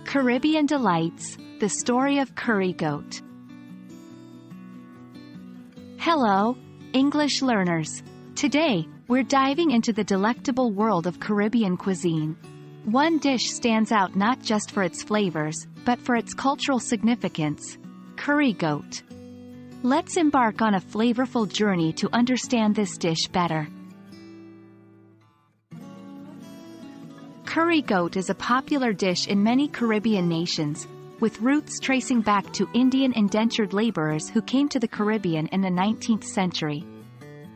Caribbean Delights, the story of curry goat. Hello, English learners. Today, we're diving into the delectable world of Caribbean cuisine. One dish stands out not just for its flavors, but for its cultural significance: curry goat. Let's embark on a flavorful journey to understand this dish better. Curry goat is a popular dish in many Caribbean nations, with roots tracing back to Indian indentured laborers who came to the Caribbean in the 19th century.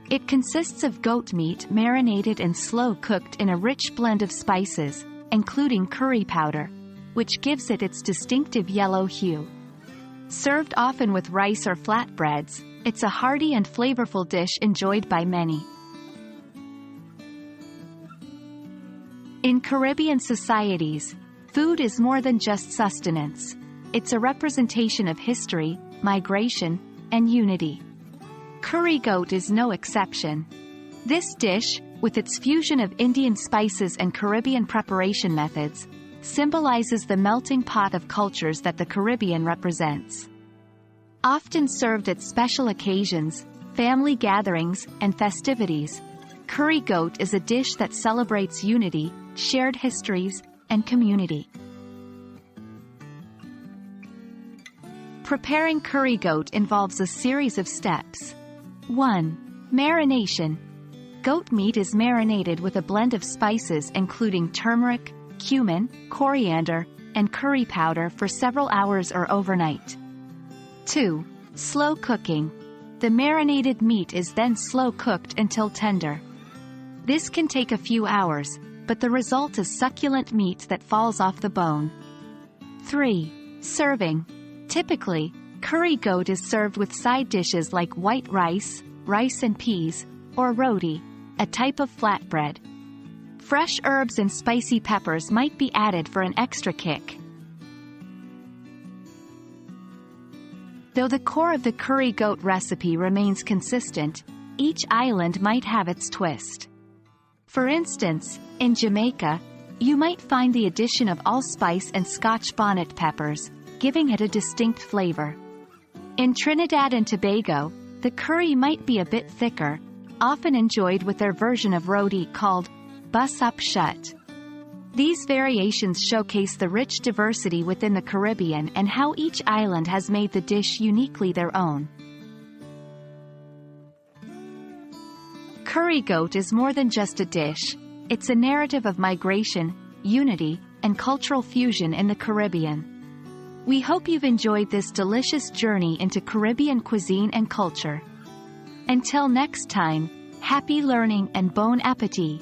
It consists of goat meat marinated and slow-cooked in a rich blend of spices, including curry powder, which gives it its distinctive yellow hue. Served often with rice or flatbreads, it's a hearty and flavorful dish enjoyed by many. In Caribbean societies, food is more than just sustenance. It's a representation of history, migration, and unity. Curry goat is no exception. This dish, with its fusion of Indian spices and Caribbean preparation methods, symbolizes the melting pot of cultures that the Caribbean represents. Often served at special occasions, family gatherings, and festivities, curry goat is a dish that celebrates unity, shared histories, and community. Preparing curry goat involves a series of steps. 1. Marination. Goat meat is marinated with a blend of spices including turmeric, cumin, coriander, and curry powder for several hours or overnight. 2. Slow cooking. The marinated meat is then slow cooked until tender. This can take a few hours, but the result is succulent meat that falls off the bone. 3. Serving. Typically, curry goat is served with side dishes like white rice, rice and peas, or roti, a type of flatbread. Fresh herbs and spicy peppers might be added for an extra kick. Though the core of the curry goat recipe remains consistent, each island might have its twist. For instance, in Jamaica, you might find the addition of allspice and Scotch bonnet peppers, giving it a distinct flavor. In Trinidad and Tobago, the curry might be a bit thicker, often enjoyed with their version of roti called bus up shut. These variations showcase the rich diversity within the Caribbean and how each island has made the dish uniquely their own. Curry goat is more than just a dish. It's a narrative of migration, unity, and cultural fusion in the Caribbean. We hope you've enjoyed this delicious journey into Caribbean cuisine and culture. Until next time, happy learning and bon appétit!